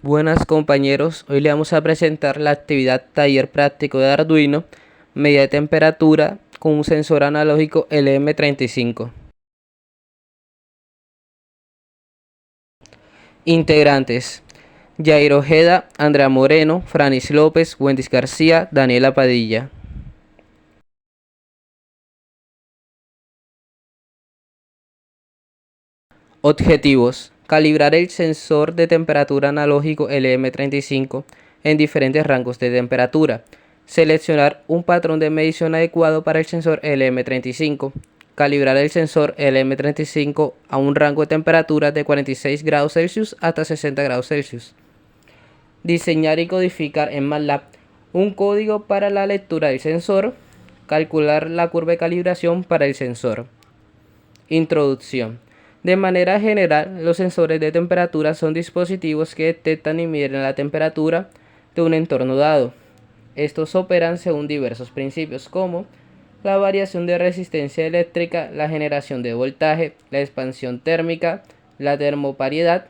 Buenas compañeros, hoy le vamos a presentar la actividad taller práctico de Arduino, medida de temperatura con un sensor analógico LM35. Integrantes: Jair Ojeda, Andrea Moreno, Franis López, Wendis García, Daniela Padilla. Objetivos: calibrar el sensor de temperatura analógico LM35 en diferentes rangos de temperatura. Seleccionar un patrón de medición adecuado para el sensor LM35. Calibrar el sensor LM35 a un rango de temperatura de 46 grados Celsius hasta 60 grados Celsius. Diseñar y codificar en MATLAB un código para la lectura del sensor. Calcular la curva de calibración para el sensor. Introducción. De manera general, los sensores de temperatura son dispositivos que detectan y miden la temperatura de un entorno dado. Estos operan según diversos principios como la variación de resistencia eléctrica, la generación de voltaje, la expansión térmica, la termopariedad,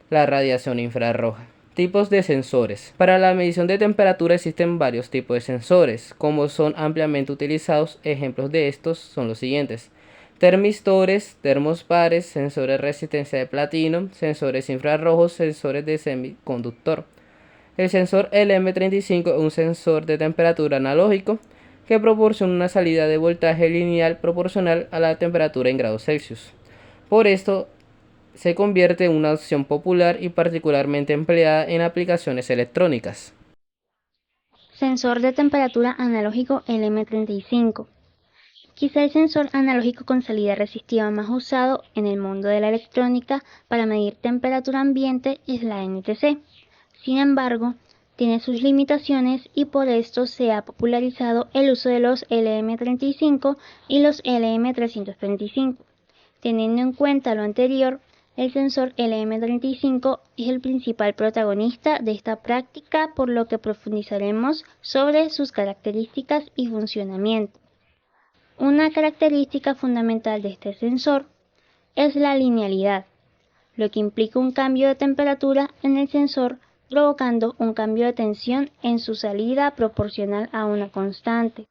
la radiación infrarroja. Tipos de sensores. Para la medición de temperatura existen varios tipos de sensores, como son ampliamente utilizados. Ejemplos de estos son los siguientes: termistores, termospares, sensores de resistencia de platino, sensores infrarrojos, sensores de semiconductor. El sensor LM35 es un sensor de temperatura analógico que proporciona una salida de voltaje lineal proporcional a la temperatura en grados Celsius. Por esto, se convierte en una opción popular y particularmente empleada en aplicaciones electrónicas. Sensor de temperatura analógico LM35. Quizá el sensor analógico con salida resistiva más usado en el mundo de la electrónica para medir temperatura ambiente es la NTC. Sin embargo, tiene sus limitaciones y por esto se ha popularizado el uso de los LM35 y los LM335. Teniendo en cuenta lo anterior, el sensor LM35 es el principal protagonista de esta práctica, por lo que profundizaremos sobre sus características y funcionamiento. Una característica fundamental de este sensor es la linealidad, lo que implica un cambio de temperatura en el sensor provocando un cambio de tensión en su salida proporcional a una constante.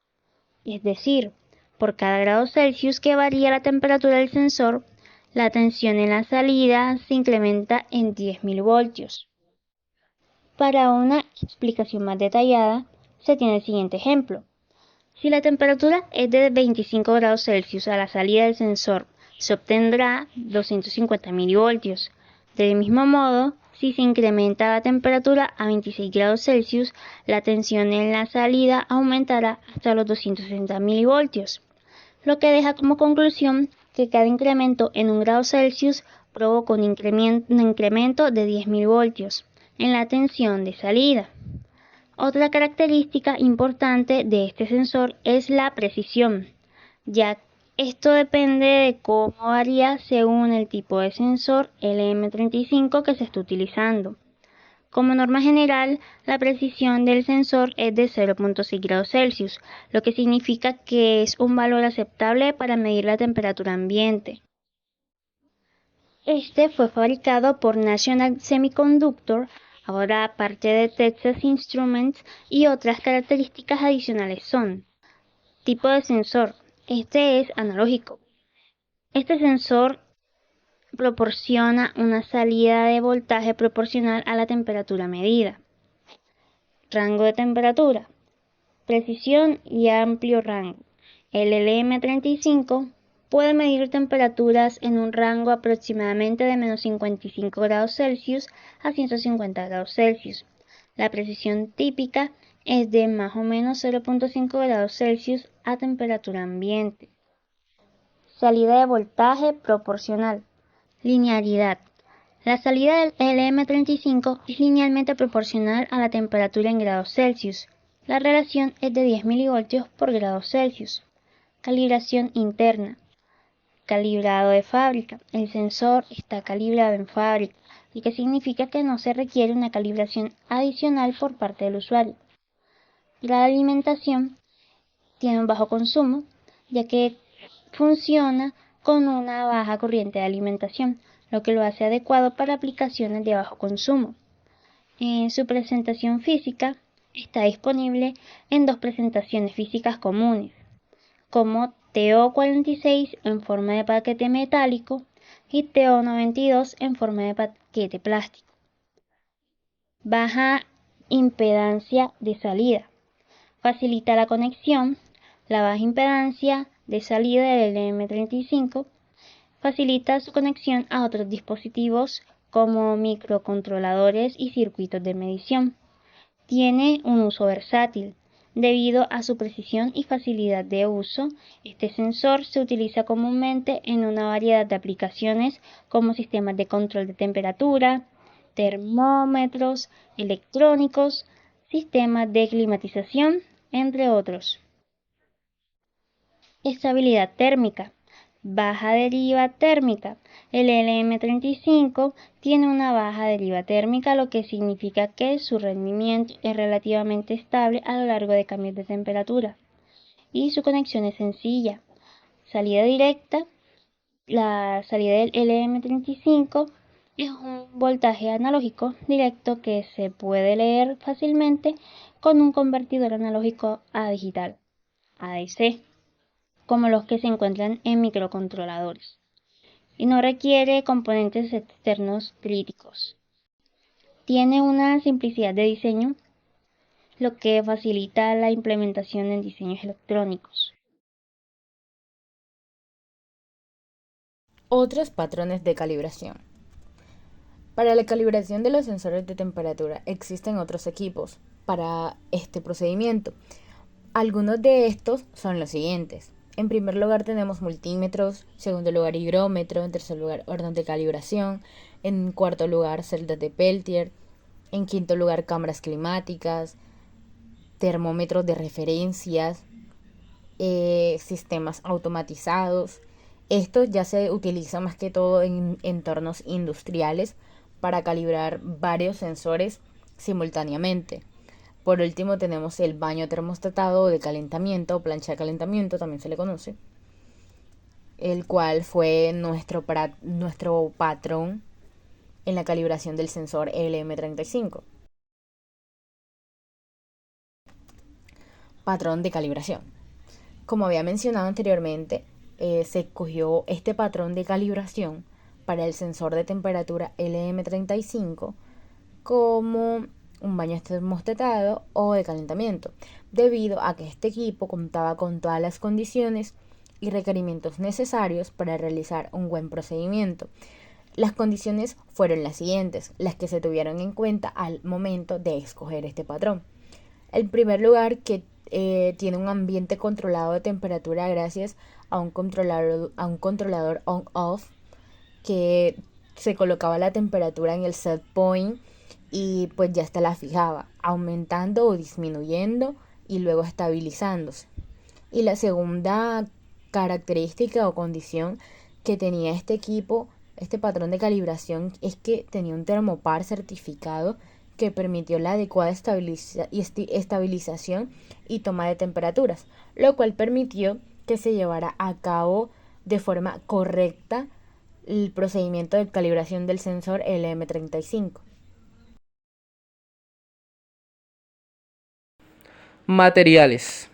Es decir, por cada grado Celsius que varía la temperatura del sensor, la tensión en la salida se incrementa en 10.000 voltios. Para una explicación más detallada, se tiene el siguiente ejemplo. Si la temperatura es de 25 grados Celsius a la salida del sensor, se obtendrá 250 milivoltios. Del mismo modo, si se incrementa la temperatura a 26 grados Celsius, la tensión en la salida aumentará hasta los 260 milivoltios, lo que deja como conclusión que cada incremento en 1 grado Celsius provoca un incremento de 10.000 voltios en la tensión de salida. Otra característica importante de este sensor es la precisión, ya esto depende de cómo varía según el tipo de sensor LM35 que se esté utilizando. Como norma general, la precisión del sensor es de 0.6 grados Celsius, lo que significa que es un valor aceptable para medir la temperatura ambiente. Este fue fabricado por National Semiconductor, ahora parte de Texas Instruments, y otras características adicionales son: tipo de sensor. Este es analógico. Este sensor proporciona una salida de voltaje proporcional a la temperatura medida. Rango de temperatura, precisión y amplio rango. El LM35 puede medir temperaturas en un rango aproximadamente de menos 55 grados Celsius a 150 grados Celsius. La precisión típica es de más o menos 0.5 grados Celsius a temperatura ambiente. Salida de voltaje proporcional. Linealidad. La salida del LM35 es linealmente proporcional a la temperatura en grados Celsius. La relación es de 10 milivoltios por grado Celsius. Calibración interna. Calibrado de fábrica. El sensor está calibrado en fábrica, lo que significa que no se requiere una calibración adicional por parte del usuario. La alimentación tiene un bajo consumo, ya que funciona con una baja corriente de alimentación, lo que lo hace adecuado para aplicaciones de bajo consumo. Su presentación física está disponible en dos presentaciones físicas comunes, como TO46 en forma de paquete metálico y TO92 en forma de paquete plástico. Baja impedancia de salida. Facilita la conexión. La baja impedancia de salida del LM35 facilita su conexión a otros dispositivos como microcontroladores y circuitos de medición. Tiene un uso versátil. Debido a su precisión y facilidad de uso, este sensor se utiliza comúnmente en una variedad de aplicaciones como sistemas de control de temperatura, termómetros electrónicos, sistemas de climatización, entre otros. Estabilidad térmica. Baja deriva térmica. El LM35 tiene una baja deriva térmica, lo que significa que su rendimiento es relativamente estable a lo largo de cambios de temperatura. Y su conexión es sencilla. Salida directa. La salida del LM35 es un voltaje analógico directo que se puede leer fácilmente con un convertidor analógico a digital, ADC, como los que se encuentran en microcontroladores, y no requiere componentes externos críticos. Tiene una simplicidad de diseño, lo que facilita la implementación en diseños electrónicos. Otros patrones de calibración. Para la calibración de los sensores de temperatura existen otros equipos para este procedimiento. Algunos de estos son los siguientes. En primer lugar tenemos multímetros, en segundo lugar higrómetro, en tercer lugar hornos de calibración, en cuarto lugar celdas de Peltier, en quinto lugar cámaras climáticas, termómetros de referencias, sistemas automatizados. Esto ya se utiliza más que todo en entornos industriales para calibrar varios sensores simultáneamente. Por último tenemos el baño termostatado de calentamiento o plancha de calentamiento, también se le conoce, el cual fue nuestro patrón en la calibración del sensor LM35. Patrón de calibración. Como había mencionado anteriormente, se escogió este patrón de calibración para el sensor de temperatura LM35 como un baño termostatado o de calentamiento, debido a que este equipo contaba con todas las condiciones y requerimientos necesarios para realizar un buen procedimiento. Las condiciones fueron las siguientes, las que se tuvieron en cuenta al momento de escoger este patrón. En primer lugar, que tiene un ambiente controlado de temperatura gracias a un controlador on-off que se colocaba la temperatura en el set point y pues ya esta la fijaba, aumentando o disminuyendo y luego estabilizándose. Y la segunda característica o condición que tenía este equipo, este patrón de calibración, es que tenía un termopar certificado que permitió la adecuada estabilización y toma de temperaturas, lo cual permitió que se llevara a cabo de forma correcta el procedimiento de calibración del sensor LM35. Materiales.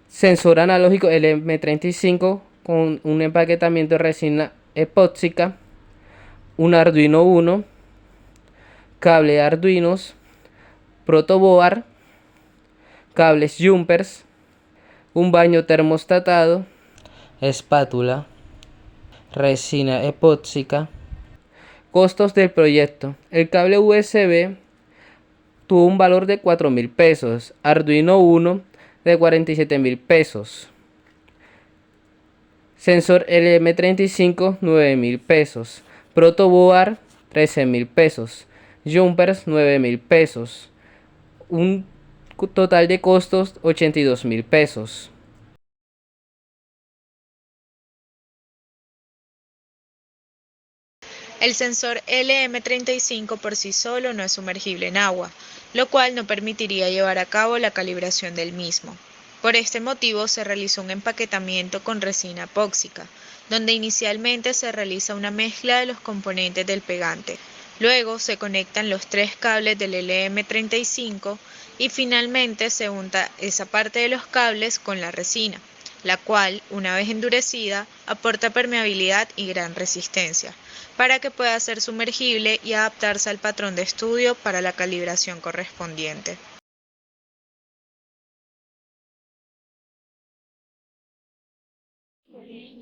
Sensor analógico LM35 con un empaquetamiento de resina epóxica, un Arduino Uno, cable de Arduinos, protoboard, cables jumpers, un baño termostatado, espátula, resina epóxica. Costos del proyecto. El cable USB tuvo un valor de 4.000 pesos, Arduino Uno de 47.000 pesos, sensor LM35 9.000 pesos, protoboard 13.000 pesos, jumpers 9.000 pesos, un total de costos 82.000 pesos. El sensor LM35 por sí solo no es sumergible en agua, lo cual no permitiría llevar a cabo la calibración del mismo. Por este motivo se realizó un empaquetamiento con resina epóxica, donde inicialmente se realiza una mezcla de los componentes del pegante, Luego se conectan los 3 cables del LM35 y finalmente se unta esa parte de los cables con la resina, la cual, una vez endurecida, aporta permeabilidad y gran resistencia, para que pueda ser sumergible y adaptarse al patrón de estudio para la calibración correspondiente.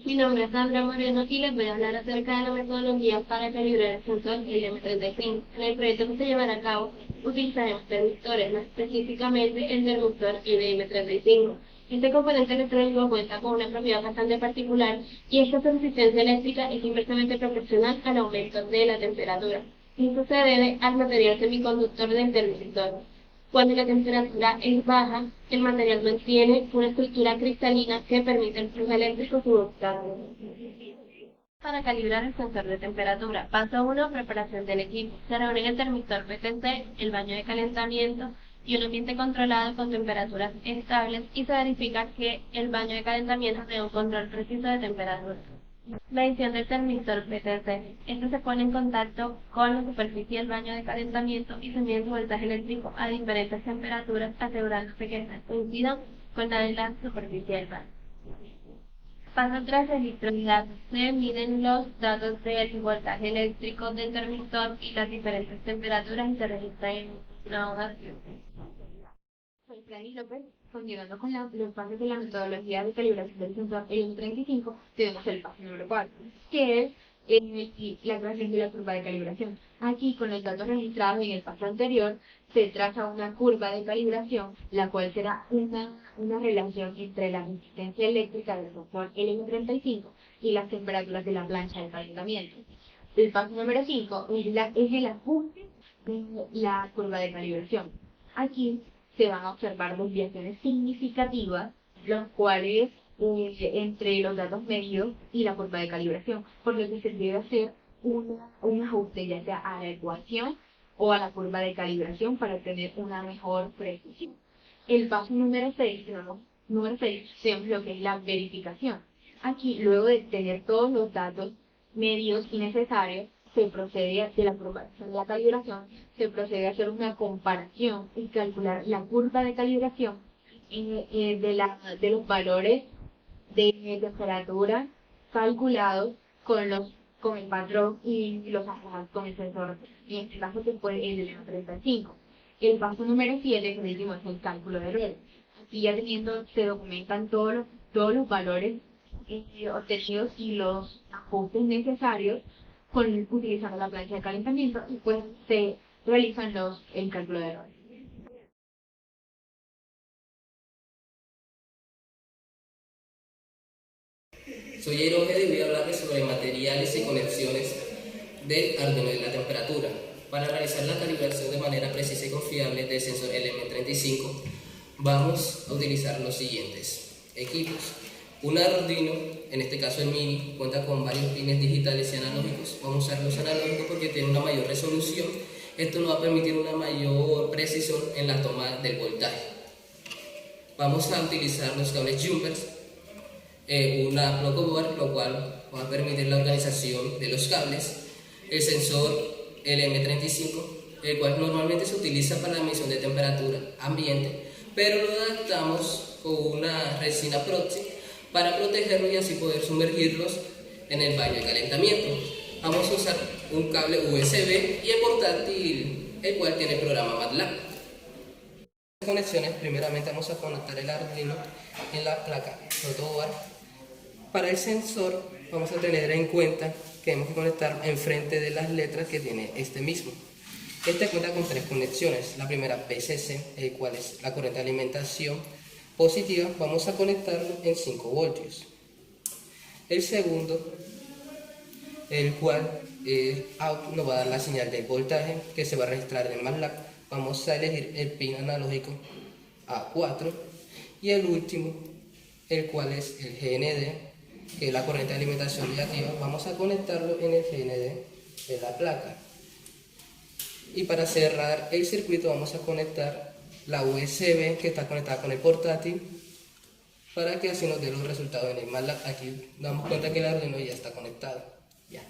Mi nombre es Sandra Moreno y les voy a hablar acerca de la metodología para calibrar el sensor LM35. En el proyecto que se llevará a cabo utilizaremos termistores, más específicamente el termistor LM35. Este componente electrónico cuenta con una propiedad bastante particular y es que su resistencia eléctrica es inversamente proporcional al aumento de la temperatura. Esto se debe al material semiconductor del termistor. Cuando la temperatura es baja, el material mantiene una estructura cristalina que permite el flujo eléctrico sin obstáculos. Para calibrar el sensor de temperatura, paso 1, preparación del equipo. Se reúnen el termistor PTC, el baño de calentamiento y un ambiente controlado con temperaturas estables y se verifica que el baño de calentamiento tenga un control preciso de temperatura. Medición del termistor PTC. Este se pone en contacto con la superficie del baño de calentamiento y se mide su voltaje eléctrico a diferentes temperaturas, asegurándose que estas coincidan con la de la superficie del baño. Paso 3, registro de datos. Se miden los datos del voltaje eléctrico del termistor y las diferentes temperaturas y se registra en una hoja. Soy Franny López. Continuando con los pasos de la metodología de calibración del sensor LM35, tenemos el paso número 4, que es la creación de la curva de calibración. Aquí, con los datos registrados en el paso anterior, se traza una curva de calibración, la cual será una relación entre la resistencia eléctrica del sensor LM35 y las temperaturas de la plancha de calentamiento. El paso número 5 es el ajuste de la curva de calibración. Aquí se van a observar desviaciones significativas, los cuales entre los datos medidos y la curva de calibración, por lo que se debe hacer un ajuste ya sea a la ecuación o a la curva de calibración para obtener una mejor precisión. El paso número 6 tenemos lo que es la verificación. Aquí, luego de tener todos los datos medios y necesarios, se procede de la calibración, se procede a hacer una comparación y calcular la curva de calibración de los valores de temperatura calculados con el patrón y los ajustados con el sensor. En este caso que fue el LM35. El paso número 7, que decimos, es el cálculo de errores. Aquí ya se documentan todos los valores obtenidos y los ajustes necesarios utilizando la plancha de calentamiento y pues se realizan el cálculo de errores. Soy Jairo Ojeda y voy a hablarles sobre materiales y conexiones del Arduino de la temperatura. Para realizar la calibración de manera precisa y confiable del sensor LM35 vamos a utilizar los siguientes equipos. Un Arduino, en este caso el Mini, cuenta con varios pines digitales y analógicos. Vamos a usar los analógicos porque tienen una mayor resolución. Esto nos va a permitir una mayor precisión en la toma del voltaje. Vamos a utilizar los cables jumpers, una block board, lo cual va a permitir la organización de los cables. El sensor LM35, el cual normalmente se utiliza para la medición de temperatura ambiente, pero lo adaptamos con una resina proxy para protegerlos y así poder sumergirlos en el baño de calentamiento. Vamos a usar un cable USB y el portátil, el cual tiene el programa MATLAB. Conexiones, primeramente vamos a conectar el Arduino en la placa protoboard. Para el sensor vamos a tener en cuenta que debemos conectar enfrente de las letras que tiene este mismo. Este cuenta con 3 conexiones. La primera VCC, el cual es la corriente de alimentación positiva, vamos a conectarlo en 5 voltios. El segundo, el cual out, nos va a dar la señal del voltaje que se va a registrar en el MATLAB. Vamos a elegir el pin analógico A4 y el último, el cual es el GND, que es la corriente de alimentación negativa. Vamos a conectarlo en el GND de la placa. Y para cerrar el circuito vamos a conectar la USB que está conectada con el portátil para que así nos dé los resultados en el MATLAB. Aquí damos cuenta que el Arduino ya está conectado. Ya.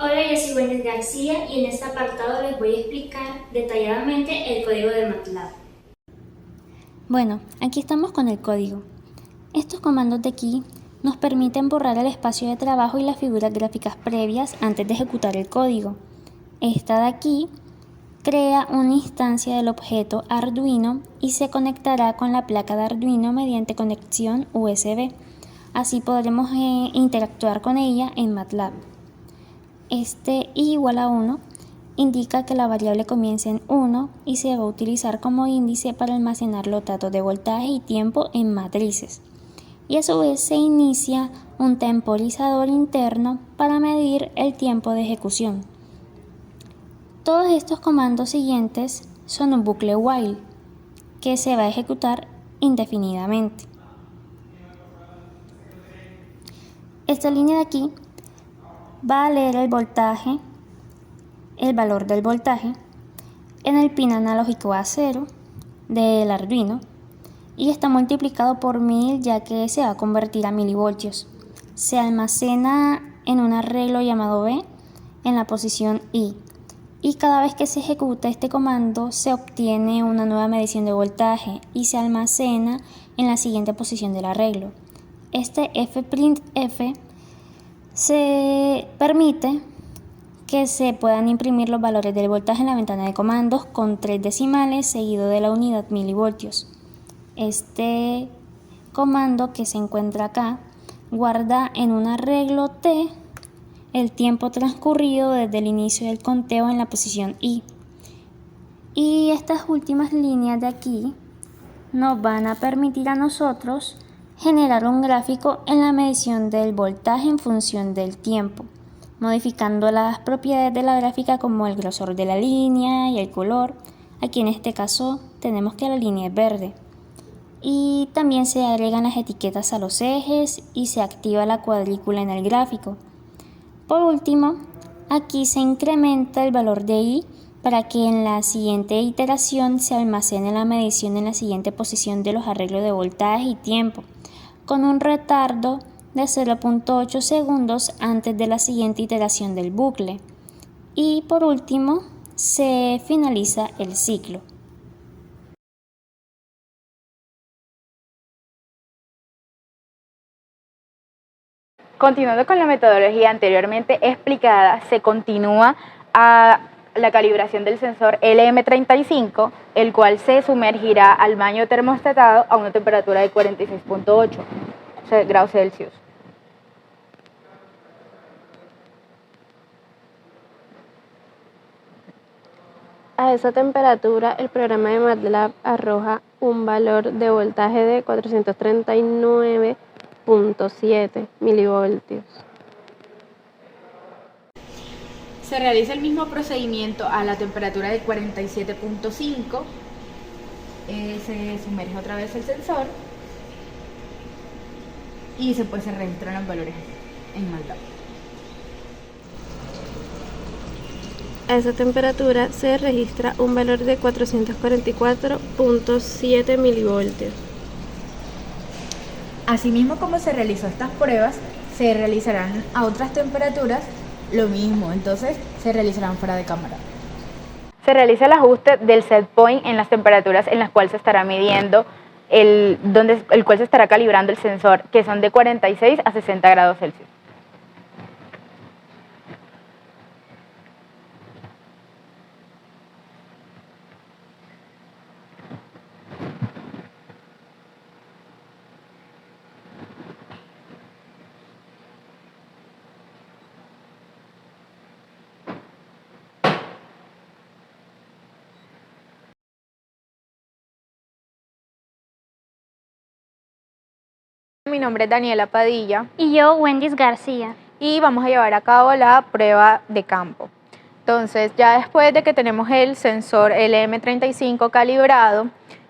Hola, yo soy Wendy García y en este apartado les voy a explicar detalladamente el código de MATLAB. Bueno, aquí estamos con el código. Estos comandos de aquí nos permiten borrar el espacio de trabajo y las figuras gráficas previas antes de ejecutar el código. Esta de aquí crea una instancia del objeto Arduino y se conectará con la placa de Arduino mediante conexión USB. Así podremos interactuar con ella en MATLAB. Este i igual a 1 indica que la variable comienza en 1 y se va a utilizar como índice para almacenar los datos de voltaje y tiempo en matrices. Y a su vez se inicia un temporizador interno para medir el tiempo de ejecución. Todos estos comandos siguientes son un bucle while que se va a ejecutar indefinidamente. Esta línea de aquí va a leer el voltaje, el valor del voltaje en el pin analógico A0 del Arduino y está multiplicado por 1000 ya que se va a convertir a milivoltios. Se almacena en un arreglo llamado B en la posición I y cada vez que se ejecuta este comando se obtiene una nueva medición de voltaje y se almacena en la siguiente posición del arreglo. Este fprintf se permite que se puedan imprimir los valores del voltaje en la ventana de comandos con 3 decimales seguido de la unidad milivoltios. Este comando que se encuentra acá guarda en un arreglo T el tiempo transcurrido desde el inicio del conteo en la posición I. Y estas últimas líneas de aquí nos van a permitir a nosotros generar un gráfico en la medición del voltaje en función del tiempo, modificando las propiedades de la gráfica como el grosor de la línea y el color. Aquí en este caso tenemos que la línea es verde. Y también se agregan las etiquetas a los ejes y se activa la cuadrícula en el gráfico. Por último, aquí se incrementa el valor de I para que en la siguiente iteración se almacene la medición en la siguiente posición de los arreglos de voltaje y tiempo, con un retardo de 0.8 segundos antes de la siguiente iteración del bucle. Y por último, se finaliza el ciclo. Continuando con la metodología anteriormente explicada, se continúa a la calibración del sensor LM35, el cual se sumergirá al baño termostatado a una temperatura de 46.8 grados Celsius. A esa temperatura, el programa de MATLAB arroja un valor de voltaje de 439.7 milivoltios. Se realiza el mismo procedimiento a la temperatura de 47.5. Se sumerge otra vez el sensor y se registran los valores en MATLAB. A esa temperatura se registra un valor de 444.7 milivoltios. Asimismo, como se realizó estas pruebas, se realizarán a otras temperaturas lo mismo, entonces se realizarán fuera de cámara. Se realiza el ajuste del set point en las temperaturas en las cuales se estará midiendo, el cual se estará calibrando el sensor, que son de 46 a 60 grados Celsius. Mi nombre es Daniela Padilla Y yo, Wendy García. y vamos a llevar a cabo la prueba de campo. Entonces, ya después de que tenemos el sensor LM35 calibrado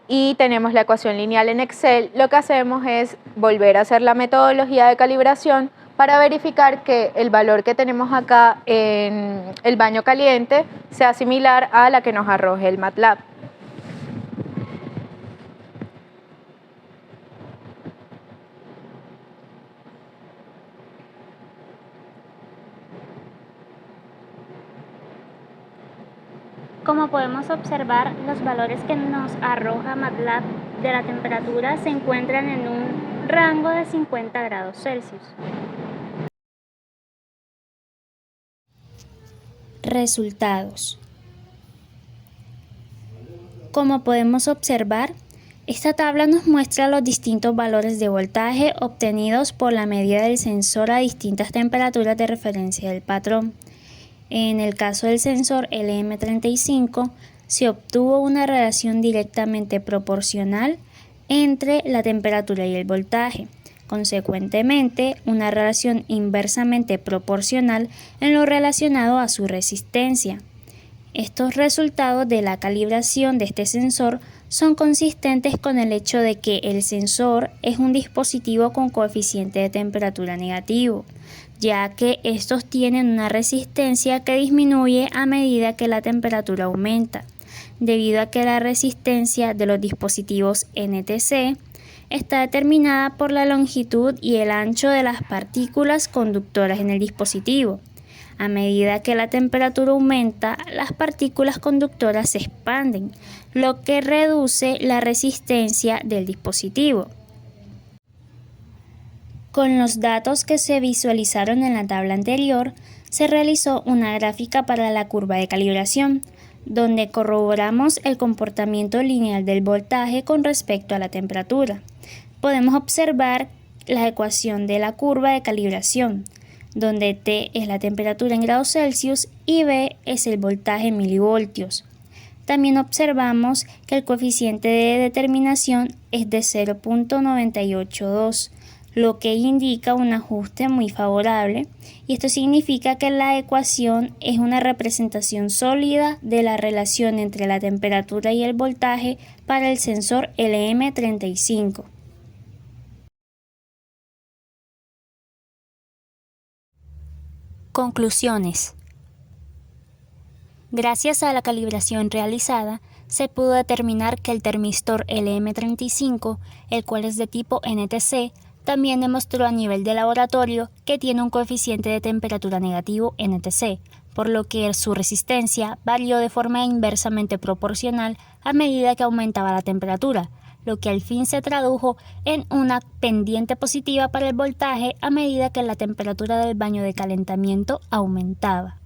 y tenemos la ecuación lineal en Excel, lo que hacemos es volver a hacer la metodología de calibración para verificar que el valor que tenemos acá en el baño caliente sea similar a la que nos arroje el MATLAB. Como podemos observar, los valores que nos arroja MATLAB de la temperatura se encuentran en un rango de 50 grados Celsius. Resultados. Como podemos observar, esta tabla nos muestra los distintos valores de voltaje obtenidos por la medida del sensor a distintas temperaturas de referencia del patrón. En el caso del sensor LM35, se obtuvo una relación directamente proporcional entre la temperatura y el voltaje. Consecuentemente, una relación inversamente proporcional en lo relacionado a su resistencia. Estos resultados de la calibración de este sensor son consistentes con el hecho de que el sensor es un dispositivo con coeficiente de temperatura negativo, ya que estos tienen una resistencia que disminuye a medida que la temperatura aumenta, debido a que la resistencia de los dispositivos NTC está determinada por la longitud y el ancho de las partículas conductoras en el dispositivo. A medida que la temperatura aumenta, las partículas conductoras se expanden, lo que reduce la resistencia del dispositivo. Con los datos que se visualizaron en la tabla anterior, se realizó una gráfica para la curva de calibración, donde corroboramos el comportamiento lineal del voltaje con respecto a la temperatura. Podemos observar la ecuación de la curva de calibración, donde T es la temperatura en grados Celsius y B es el voltaje en milivoltios. También observamos que el coeficiente de determinación es de 0.982, lo que indica un ajuste muy favorable, y esto significa que la ecuación es una representación sólida de la relación entre la temperatura y el voltaje para el sensor LM35. Conclusiones. Gracias a la calibración realizada, se pudo determinar que el termistor LM35, el cual es de tipo NTC, también demostró a nivel de laboratorio que tiene un coeficiente de temperatura negativo NTC, por lo que su resistencia varió de forma inversamente proporcional a medida que aumentaba la temperatura, lo que al fin se tradujo en una pendiente positiva para el voltaje a medida que la temperatura del baño de calentamiento aumentaba.